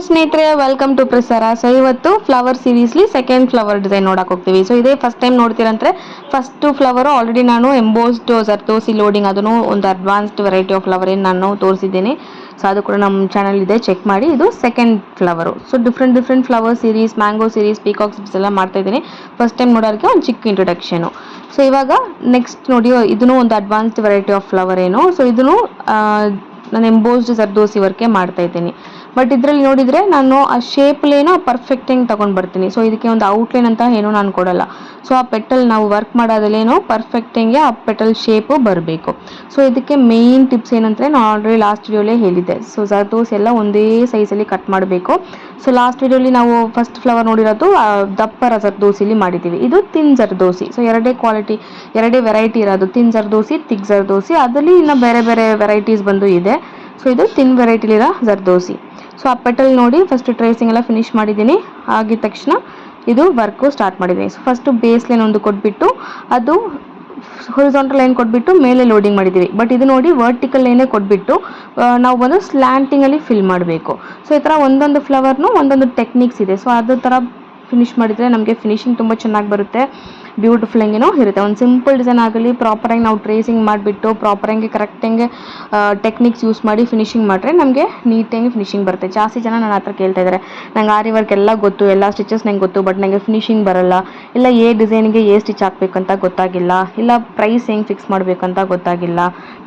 ಸ್ನೇಹಿತರೆ, welcome to Prasara. So ಇವತ್ತು flower ಸೀರೀಸ್ಲಿ ಸೆಕೆಂಡ್ ಫ್ಲವರ್ ಡಿಸೈನ್ ನೋಡಕ್ ಹೋಗ್ತೀವಿ. ಸೊ ಇದೇ ಫಸ್ಟ್ ಟೈಮ್ ನೋಡ್ತೀರಂದ್ರೆ ಫಸ್ಟ್ ಫ್ಲವರ್ ಆಲ್ರೆಡಿ ನಾನು ಎಂಬೋಸ್ಡ್ ಜರ್ದೋಸಿ ಲೋಡಿಂಗ್ ಅದನ್ನು ಒಂದು ಅಡ್ವಾನ್ಸ್ಡ್ ವೆರೈಟಿ ಆಫ್ ಫ್ಲವರ್ ಏನು ನಾನು ತೋರಿಸಿದ್ದೀನಿ. ಸೊ ಅದು ಕೂಡ ನಮ್ಮ ಚಾನಲ್ ಇದೆ, ಚೆಕ್ ಮಾಡಿ. ಇದು second flower. So different flower series, mango series, peacock series ಎಲ್ಲ ಮಾಡ್ತಾ ಇದ್ದೀನಿ. ಫಸ್ಟ್ ಟೈಮ್ ನೋಡೋರಿಗೆ ಒಂದು ಚಿಕ್ಕ ಇಂಟ್ರೊಡಕ್ಷನು. ಸೊ ಇವಾಗ ನೆಕ್ಸ್ಟ್ ನೋಡಿ, ಇದನ್ನು ಒಂದು ಅಡ್ವಾನ್ಸ್ಡ್ ವೆರೈಟಿ ಆಫ್ ಫ್ಲವರ್ ಏನು. ಸೊ ಇದನ್ನು ನಾನು ಎಂಬೋಸ್ಡ್ ಜರ್ದೋಸಿ ವರ್ಕೆ ಮಾಡ್ತಾ ಇದ್ದೀನಿ. ಬಟ್ ಇದರಲ್ಲಿ ನೋಡಿದರೆ ನಾನು ಆ ಶೇಪ್ಲೇನೋ ಪರ್ಫೆಕ್ಟಾಗಿ ತೊಗೊಂಡು ಬರ್ತೀನಿ. ಸೊ ಇದಕ್ಕೆ ಒಂದು ಔಟ್ಲೈನ್ ಅಂತ ಏನೋ ನಾನು ಕೊಡಲ್ಲ. ಸೊ ಆ ಪೆಟಲ್ ನಾವು ವರ್ಕ್ ಮಾಡೋದಲ್ಲೇನೋ ಪರ್ಫೆಕ್ಟಾಗಿ ಆ ಪೆಟಲ್ ಶೇಪು ಬರಬೇಕು. ಸೊ ಇದಕ್ಕೆ ಮೇಯ್ನ್ ಟಿಪ್ಸ್ ಏನಂದರೆ ನಾನು ಆಲ್ರೆಡಿ ಲಾಸ್ಟ್ ವಿಡಿಯೋಲೇ ಹೇಳಿದ್ದೆ. ಸೊ ಜರ್ದೋಸಿ ಎಲ್ಲ ಒಂದೇ ಸೈಜಲ್ಲಿ ಕಟ್ ಮಾಡಬೇಕು. ಸೊ ಲಾಸ್ಟ್ ವಿಡಿಯೋಲಿ ನಾವು ಫಸ್ಟ್ ಫ್ಲವರ್ ನೋಡಿರೋದು ದಪ್ಪರ ಜರ್ದೋಸಿಲಿ ಮಾಡಿದ್ದೀವಿ. ಇದು ತಿನ್ ಜರ್ದೋಸಿ. ಸೊ ಎರಡೇ ವೆರೈಟಿ ಇರೋದು, ತಿನ್ ಜರ್ದೋಸಿ, ತಿಕ್ ಜರ್ದೋಸಿ. ಅದರಲ್ಲಿ ಇನ್ನು ಬೇರೆ ಬೇರೆ ವೆರೈಟೀಸ್ ಬಂದು ಇದೆ. ಸೊ ಇದು ತಿನ್ ವೆರೈಟಿಲಿರೋ ಜರ್ದೋಸಿ. ಸೊ ಆ ಪೆಟಲ್ ನೋಡಿ ಫಸ್ಟ್ ಟ್ರೇಸಿಂಗ್ ಎಲ್ಲ ಫಿನಿಶ್ ಮಾಡಿದ್ದೀನಿ. ಆಗಿದ ತಕ್ಷಣ ಇದು ವರ್ಕು ಸ್ಟಾರ್ಟ್ ಮಾಡಿದ್ದೀನಿ. ಸೊ ಫಸ್ಟು ಬೇಸ್ ಲೈನ್ ಒಂದು ಕೊಟ್ಬಿಟ್ಟು ಅದು ಹೊರಿಜಾಂಟಲ್ ಲೈನ್ ಕೊಟ್ಬಿಟ್ಟು ಮೇಲೆ ಲೋಡಿಂಗ್ ಮಾಡಿದ್ದೀವಿ. ಬಟ್ ಇದು ನೋಡಿ ವರ್ಟಿಕಲ್ ಲೈನೇ ಕೊಟ್ಬಿಟ್ಟು ನಾವು ಒಂದು ಸ್ಲ್ಯಾಂಟಿಂಗಲ್ಲಿ ಫಿಲ್ ಮಾಡಬೇಕು. ಸೊ ಈ ಥರ ಒಂದೊಂದು ಫ್ಲವರ್ನು ಒಂದೊಂದು ಟೆಕ್ನಿಕ್ಸ್ ಇದೆ. ಸೊ ಅದು ಥರ ಫಿನಿಶ್ ಮಾಡಿದರೆ ನಮಗೆ ಫಿನಿಶಿಂಗ್ ತುಂಬ ಚೆನ್ನಾಗಿ ಬರುತ್ತೆ, ಬ್ಯೂಟಿಫುಲ್ ಹಂಗೇನೋ ಇರುತ್ತೆ. ಒಂದು ಸಿಂಪಲ್ ಡಿಸೈನ್ ಆಗಲಿ ಪ್ರಾಪರಾಗಿ ನಾವು ಟ್ರೇಸಿಂಗ್ ಮಾಡಿಬಿಟ್ಟು ಪ್ರಾಪರಾಗಿ ಕರೆಕ್ಟಾಗಿ ಟೆಕ್ನಿಕ್ಸ್ ಯೂಸ್ ಮಾಡಿ ಫಿನಿಶಿಂಗ್ ಮಾಡಿದ್ರೆ ನಮಗೆ ನೀಟಾಗಿ ಫಿನಿಶಿಂಗ್ ಬರುತ್ತೆ. ಜಾಸ್ತಿ ಜನ ನನ್ನ ಹತ್ರ ಕೇಳ್ತಾ ಇದ್ದಾರೆ, ನಂಗೆ ಆರಿ ವರ್ಕ್ ಎಲ್ಲ ಗೊತ್ತು, ಎಲ್ಲ ಸ್ಟಿಚಸ್ ನಂಗೆ ಗೊತ್ತು, ಬಟ್ ನನಗೆ ಫಿನಿಶಿಂಗ್ ಬರಲ್ಲ, ಇಲ್ಲ ಡಿಸೈನ್ಗೆ ಸ್ಟಿಚ್ ಹಾಕಬೇಕಂತ ಗೊತ್ತಾಗಿಲ್ಲ, ಇಲ್ಲ ಪ್ರೈಸ್ ಹೆಂಗೆ ಫಿಕ್ಸ್ ಮಾಡಬೇಕಂತ ಗೊತ್ತಾಗಿಲ್ಲ,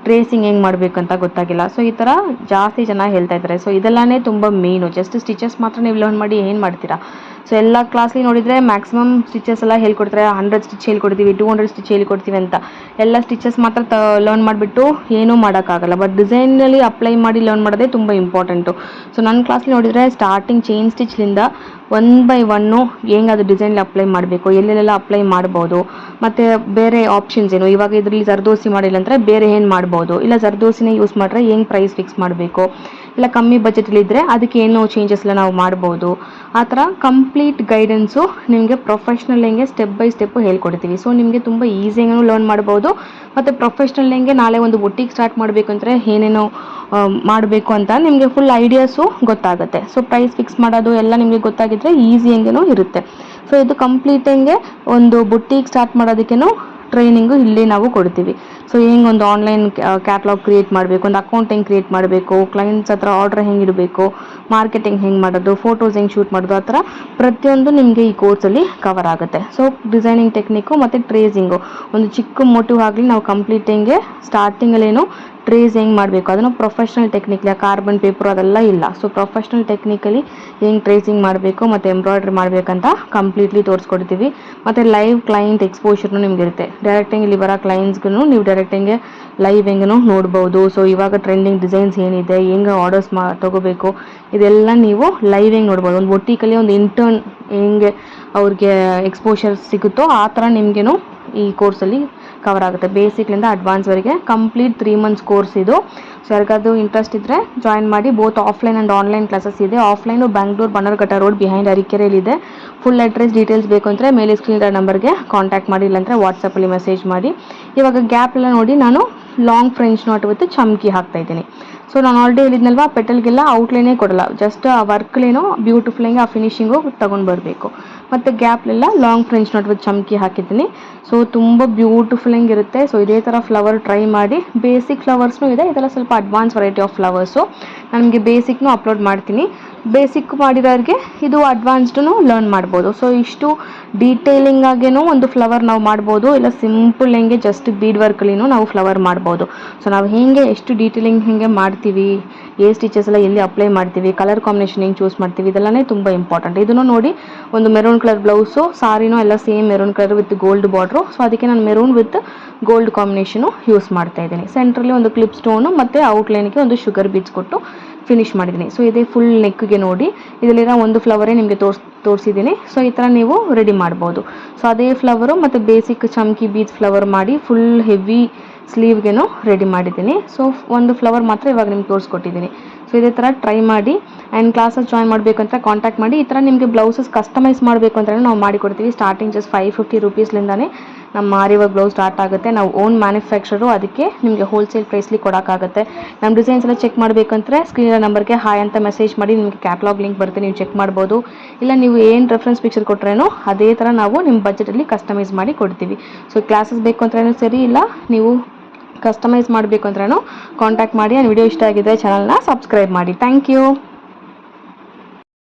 ಟ್ರೇಸಿಂಗ್ ಹೆಂಗೆ ಮಾಡಬೇಕಂತ ಗೊತ್ತಾಗಿಲ್ಲ. ಸೊ ಈ ಥರ ಜಾಸ್ತಿ ಜನ ಹೇಳ್ತಾ ಇದ್ದಾರೆ. ಸೊ ಇದೆಲ್ಲನೇ ತುಂಬ ಮೇಯ್ನು. ಜಸ್ಟ್ ಸ್ಟಿಚಸ್ ಮಾತ್ರ ನೀವು ಲರ್ನ್ ಮಾಡಿ ಏನು ಮಾಡ್ತೀರಾ. ಸೊ ಎಲ್ಲ ಕ್ಲಾಸ್ಲಿ ನೋಡಿದರೆ ಮ್ಯಾಕ್ಸಿಮಮ್ ಸ್ಟಿಚಸ್ ಎಲ್ಲ ಹೇಳ್ಕೊಡ್ತಾರೆ. 100 ಸ್ಟಿಚ್ ಹೇಳ್ಕೊಡ್ತೀವಿ, 200 ಸ್ಟಿಚ್ ಹೇಳ್ಕೊಡ್ತೀವಿ ಅಂತ. ಎಲ್ಲ ಸ್ಟಿಚಸ್ ಮಾತ್ರ ಲರ್ನ್ ಮಾಡಿಬಿಟ್ಟು ಏನೂ ಮಾಡೋಕ್ಕಾಗಲ್ಲ. ಬಟ್ ಡಿಸೈನಲ್ಲಿ ಅಪ್ಲೈ ಮಾಡಿ ಲರ್ನ್ ಮಾಡೋದೇ ತುಂಬ ಇಂಪಾರ್ಟೆಂಟು. ಸೊ ನನ್ನ ಕ್ಲಾಸ್ಲಿ ನೋಡಿದರೆ ಸ್ಟಾರ್ಟಿಂಗ್ ಚೈನ್ ಸ್ಟಿಚ್ಲಿಂದ 1 by 1 ಹೆಂಗೆ ಅದು ಡಿಸೈನ್ಲಿ ಅಪ್ಲೈ ಮಾಡಬೇಕು, ಎಲ್ಲೆಲ್ಲ ಅಪ್ಲೈ ಮಾಡ್ಬೋದು, ಮತ್ತು ಬೇರೆ ಆಪ್ಷನ್ಸ್ ಏನು, ಇವಾಗ ಇದರಲ್ಲಿ ಜರ್ದೋಸಿ ಮಾಡಿಲ್ಲ ಅಂದರೆ ಬೇರೆ ಏನು ಮಾಡ್ಬೋದು, ಇಲ್ಲ ಜರ್ದೋಸಿನೇ ಯೂಸ್ ಮಾಡಿದ್ರೆ ಹೆಂಗೆ ಪ್ರೈಸ್ ಫಿಕ್ಸ್ ಮಾಡಬೇಕು, ಇಲ್ಲ ಕಮ್ಮಿ ಬಜೆಟಲ್ಲಿದ್ದರೆ ಅದಕ್ಕೆ ಏನು ಚೇಂಜಸ್ ಎಲ್ಲ ನಾವು ಮಾಡ್ಬೋದು. ಆ ಥರ ಕಂಪ್ಲೀಟ್ ಗೈಡೆನ್ಸು ನಿಮಗೆ ಪ್ರೊಫೆಷ್ನಲ್ ಹೆಂಗೆ ಸ್ಟೆಪ್ ಬೈ ಸ್ಟೆಪ್ಪು ಹೇಳ್ಕೊಡ್ತೀವಿ. ಸೊ ನಿಮಗೆ ತುಂಬ ಈಸಿಯಾಗೂ ಲರ್ನ್ ಮಾಡ್ಬೋದು. ಮತ್ತು ಪ್ರೊಫೆಷ್ನಲ್ ಹೆಂಗೆ ನಾಳೆ ಒಂದು ಬುಟ್ಟಿಗೆ ಸ್ಟಾರ್ಟ್ ಮಾಡಬೇಕು ಅಂದರೆ ಏನೇನೋ ಮಾಡಬೇಕು ಅಂತ ನಿಮಗೆ ಫುಲ್ ಐಡಿಯಾಸು ಗೊತ್ತಾಗುತ್ತೆ. ಸೊ ಪ್ರೈಸ್ ಫಿಕ್ಸ್ ಮಾಡೋದು ಎಲ್ಲ ನಿಮಗೆ ಗೊತ್ತಾಗಿದ್ದರೆ ಈಸಿ ಹೆಂಗೇನೋ ಇರುತ್ತೆ. ಸೊ ಇದು ಕಂಪ್ಲೀಟ್ ಹೆಂಗೆ ಒಂದು ಬುಟ್ಟಿಗೆ ಸ್ಟಾರ್ಟ್ ಮಾಡೋದಕ್ಕೇನೋ ಟ್ರೈನಿಂಗು ಇಲ್ಲಿ ನಾವು ಕೊಡ್ತೀವಿ. ಸೊ ಹೆಂಗೆ ಒಂದು ಆನ್ಲೈನ್ ಕ್ಯಾಟ್ಲಾಗ್ ಕ್ರಿಯೇಟ್ ಮಾಡಬೇಕು, ಒಂದು ಅಕೌಂಟ್ ಹೆಂಗೆ ಕ್ರಿಯೇಟ್ ಮಾಡಬೇಕು, ಕ್ಲೈಂಟ್ಸ್ ಹತ್ರ ಆರ್ಡರ್ ಹೆಂಗೆ ಇಡಬೇಕು, ಮಾರ್ಕೆಟಿಂಗ್ ಹೆಂಗೆ ಮಾಡೋದು, ಫೋಟೋಸ್ ಹೆಂಗೆ ಶೂಟ್ ಮಾಡೋದು, ಆ ಥರ ಪ್ರತಿಯೊಂದು ನಿಮಗೆ ಈ ಕೋರ್ಸಲ್ಲಿ ಕವರ್ ಆಗುತ್ತೆ. ಸೊ ಡಿಸೈನಿಂಗ್ ಟೆಕ್ನಿಕ್ಕು ಮತ್ತು ಟ್ರೇಸಿಂಗು ಒಂದು ಚಿಕ್ಕ ಮೋಟಿವ್ ಆಗಲಿ ನಾವು ಕಂಪ್ಲೀಟ್ ಹೆಂಗೆ ಸ್ಟಾರ್ಟಿಂಗಲ್ಲೇನು ಟ್ರೇಸ್ ಹೆಂಗೆ ಮಾಡಬೇಕು ಅದನ್ನು ಪ್ರೊಫೆಷ್ನಲ್ ಟೆಕ್ನಿಕ್ಲಿ, ಕಾರ್ಬನ್ ಪೇಪರ್ ಅದೆಲ್ಲ ಇಲ್ಲ. ಸೊ ಪ್ರೊಫೆಷ್ನಲ್ ಟೆಕ್ನಿಕಲಿ ಹೆಂಗೆ ಟ್ರೇಸಿಂಗ್ ಮಾಡಬೇಕು ಮತ್ತು ಎಂಬ್ರಾಯ್ಡ್ರಿ ಮಾಡಬೇಕಂತ ಕಂಪ್ಲೀಟ್ಲಿ ತೋರಿಸ್ಕೊಡ್ತೀವಿ. ಮತ್ತು ಲೈವ್ ಕ್ಲೈಂಟ್ ಎಕ್ಸ್ಪೋಷರ್ನು ನಿಮ್ಗೆ ಇರುತ್ತೆ. ಡೈರೆಕ್ಟಾಗಿ ಇಲ್ಲಿ ಬರೋ ಕ್ಲೈಂಟ್ಸ್ಗೂ ನೀವು ಡೈರೆಕ್ಟಾಗಿ ಲೈವ್ ಹೆಂಗೂ ನೋಡ್ಬೋದು. ಸೊ ಇವಾಗ ಟ್ರೆಂಡಿಂಗ್ ಡಿಸೈನ್ಸ್ ಏನಿದೆ, ಹೆಂಗೆ ಆರ್ಡರ್ಸ್ ತೊಗೋಬೇಕು, ಇದೆಲ್ಲ ನೀವು ಲೈವ್ ಹೆಂಗೆ ನೋಡ್ಬೋದು. ಒಂದು ಒಟ್ಟಿಕಲ್ಲಿ ಒಂದು ಇಂಟರ್ನ್ ಹೆಂಗೆ ಅವ್ರಿಗೆ ಎಕ್ಸ್ಪೋಷರ್ ಸಿಗುತ್ತೋ ಆ ಥರ ನಿಮಗೇನು ಈ ಕೋರ್ಸಲ್ಲಿ ಕವರ್ ಆಗುತ್ತೆ. ಬೇಸಿಕ್ಲಿಂದ ಅಡ್ವಾನ್ಸ್ವರೆಗೆ ಕಂಪ್ಲೀಟ್ 3 months ಕೋರ್ಸ್ ಇದು. ಸೊ ಯಾರಿಗಾದ್ರು ಇಂಟ್ರೆಸ್ಟ್ ಇದ್ದರೆ ಜಾಯಿನ್ ಮಾಡಿ. Both offline and online classes ಇದೆ. Offline Bangalore Bannerghatta road behind ಅರಿಕೆರೆಯಲ್ಲಿದೆ. ಫುಲ್ ಅಡ್ರೆಸ್ ಡೀಟೇಲ್ಸ್ ಬೇಕು ಅಂದರೆ ಮೇಲೆ ಸ್ಕ್ರೀನ್ ನಂಬರ್ಗೆ ಕಾಂಟ್ಯಾಕ್ಟ್ ಮಾಡಿ, ಇಲ್ಲಾಂದರೆ ವಾಟ್ಸಪ್ಪಲ್ಲಿ ಮೆಸೇಜ್ ಮಾಡಿ. ಇವಾಗ ಗ್ಯಾಪ್ ಎಲ್ಲ ನೋಡಿ ನಾನು ಲಾಂಗ್ ಫ್ರೆಂಚ್ ನಾಟ್ ವಿತ್ ಚಮ್ಕಿ ಹಾಕ್ತಾಯಿದ್ದೀನಿ. ಸೊ ನಾನು ಆಲ್ರೆಡಿ ಹೇಳಿದ್ನಲ್ವಾ, ಪೆಟಲ್ಗೆಲ್ಲ ಔಟ್ಲೈನೇ ಕೊಡಲ್ಲ, ಜಸ್ಟ್ ಆ ವರ್ಕ್ಲೇನೋ ಬ್ಯೂಟಿಫುಲ್ಲಾಗಿ ಆ ಫಿನಿಶಿಂಗು ತೊಗೊಂಡು ಬರಬೇಕು. ಮತ್ತು ಗ್ಯಾಪ್ಲೆಲ್ಲ ಲಾಂಗ್ ಫ್ರೆಂಚ್ ನಾಟ್ ವಿತ್ ಚಮ್ಕಿ ಹಾಕಿದ್ದೀನಿ. ಸೊ ತುಂಬ ಬ್ಯೂಟಿಫುಲ್ಲಾಗಿ ಇರುತ್ತೆ. ಸೊ ಇದೇ ಥರ ಫ್ಲವರ್ ಟ್ರೈ ಮಾಡಿ. ಬೇಸಿಕ್ ಫ್ಲವರ್ಸ್ನೂ ಇದೆ, ಇದೆಲ್ಲ ಸ್ವಲ್ಪ ಅಡ್ವಾನ್ಸ್ ವೆರೈಟಿ ಆಫ್ ಫ್ಲವರ್ಸು. ನನಗೆ ಬೇಸಿಕ್ನೂ ಅಪ್ಲೋಡ್ ಮಾಡ್ತೀನಿ. ಬೇಸಿಕ್ ಮಾಡಿರೋರಿಗೆ ಇದು ಅಡ್ವಾನ್ಸ್ಡೂ ಲರ್ನ್ ಮಾಡ್ಬೋದು. ಸೊ ಇಷ್ಟು ಡೀಟೇಲಿಂಗ್ ಆಗೇನೋ ಒಂದು ಫ್ಲವರ್ ನಾವು ಮಾಡ್ಬೋದು, ಇಲ್ಲ ಸಿಂಪಲ್ ಹೆಂಗೆ ಜಸ್ಟ್ ಬೀಡ್ ವರ್ಕಲ್ಲಿನೂ ನಾವು ಫ್ಲವರ್ ಮಾಡ್ಬೋದು. ಸೊ ನಾವು ಹೇಗೆ ಎಷ್ಟು ಡೀಟೇಲಿಂಗ್ ಹೇಗೆ ಮಾಡ್ತೀವಿ, ಸ್ಟಿಚಸ್ ಎಲ್ಲ ಎಲ್ಲಿ ಅಪ್ಲೈ ಮಾಡ್ತೀವಿ, ಕಲರ್ ಕಾಂಬಿನೇಷನ್ ಹೆಂಗೆ ಚೂಸ್ ಮಾಡ್ತೀವಿ, ಇದೆಲ್ಲನೇ ತುಂಬ ಇಂಪಾರ್ಟೆಂಟ್. ಇದನ್ನು ನೋಡಿ ಒಂದು ಮೆರೂನ್ ಕಲರ್ ಬ್ಲೌಸು, ಸಾರಿನೂ ಎಲ್ಲ same maroon colour with gold border. So ಅದಕ್ಕೆ ನಾನು maroon with gold combination use ಮಾಡ್ತಾ ಇದ್ದೀನಿ. ಸೆಂಟ್ರಲ್ಲಿ ಒಂದು ಕ್ಲಿಪ್ ಸ್ಟೋನು ಮತ್ತು ಔಟ್ಲೈನ್ಗೆ ಒಂದು ಶುಗರ್ ಬೀಡ್ಸ್ ಕೊಟ್ಟು ಫಿನಿಶ್ ಮಾಡಿದ್ದೀನಿ. ಸೊ ಇದೇ ಫುಲ್ ನೆಕ್ಗೆ ನೋಡಿ ಇದರಲ್ಲಿರೋ ಒಂದು ಫ್ಲವರೇ ನಿಮಗೆ ತೋರಿಸಿದ್ದೀನಿ. ಸೊ ಈ ಥರ ನೀವು ರೆಡಿ ಮಾಡ್ಬೋದು. ಸೊ ಅದೇ ಫ್ಲವರು ಮತ್ತು ಬೇಸಿಕ್ ಚಮ್ಕಿ ಬೀಚ್ ಫ್ಲವರ್ ಮಾಡಿ ಫುಲ್ ಹೆವಿ ಸ್ಲೀವ್ಗೇನೋ ರೆಡಿ ಮಾಡಿದ್ದೀನಿ. ಸೊ ಒಂದು ಫ್ಲವರ್ ಮಾತ್ರ ಇವಾಗ ನಿಮ್ಗೆ ತೋರಿಸ್ಕೊಟ್ಟಿದ್ದೀನಿ. ಸೊ ಇದೇ ಥರ ಟ್ರೈ ಮಾಡಿ. ಆ್ಯಂಡ್ ಕ್ಲಾಸಸ್ ಜಾಯ್ನ್ ಮಾಡಬೇಕಂತ ಕಾಂಟ್ಯಾಕ್ಟ್ ಮಾಡಿ. ಈ ಥರ ನಿಮಗೆ ಬ್ಲೌಸಸ್ ಕಸ್ಟಮೈಸ್ ಮಾಡಬೇಕು ಅಂತಲೇ ನಾವು ಮಾಡಿಕೊಡ್ತೀವಿ. ಸ್ಟಾರ್ಟಿಂಗ್ ಜಸ್ಟ್ 550 ರೂಪೀಸ್ಲಿಂದನೇ ನಮ್ಮ ಆರಿ ವರ್ಕ್ ಬ್ಲೌಸ್ ಸ್ಟಾರ್ಟ್ ಆಗುತ್ತೆ. ನಾವು ಓನ್ ಮ್ಯಾನುಫ್ಯಾಕ್ಚರು, ಅದಕ್ಕೆ ನಿಮಗೆ ಹೋಲ್ಸೇಲ್ ಪ್ರೈಸ್ಲಿ ಕೊಡೋಕ್ಕಾಗುತ್ತೆ. ನಮ್ಮ ಡಿಸೈನ್ಸ್ ಎಲ್ಲ ಚೆಕ್ ಮಾಡಬೇಕಂದ್ರೆ ಸ್ಕ್ರೀನ್ ನಂಬರ್ಗೆ ಹಾಯ್ ಅಂತ ಮೆಸೇಜ್ ಮಾಡಿ, ನಿಮಗೆ ಕ್ಯಾಟ್ಲಾಗ್ ಲಿಂಕ್ ಬರುತ್ತೆ, ನೀವು ಚೆಕ್ ಮಾಡ್ಬೋದು. ಇಲ್ಲ ನೀವು ಏನು ರೆಫರೆನ್ಸ್ ಪಿಕ್ಚರ್ ಕೊಟ್ರೇನೋ ಅದೇ ಥರ ನಾವು ನಿಮ್ಮ ಬಜೆಟಲ್ಲಿ ಕಸ್ಟಮೈಸ್ ಮಾಡಿ ಕೊಡ್ತೀವಿ. ಸೊ ಕ್ಲಾಸಸ್ ಬೇಕು ಅಂದ್ರೂ ಸರಿ, ಇಲ್ಲ ನೀವು ಕಸ್ಟಮೈಸ್ ಮಾಡಬೇಕು ಅಂದ್ರೂ ಕಾಂಟ್ಯಾಕ್ಟ್ ಮಾಡಿ. ವಿಡಿಯೋ ಇಷ್ಟ ಆಗಿದ್ದರೆ ಚಾನಲ್ನ ಸಬ್ಸ್ಕ್ರೈಬ್ ಮಾಡಿ. Thank you.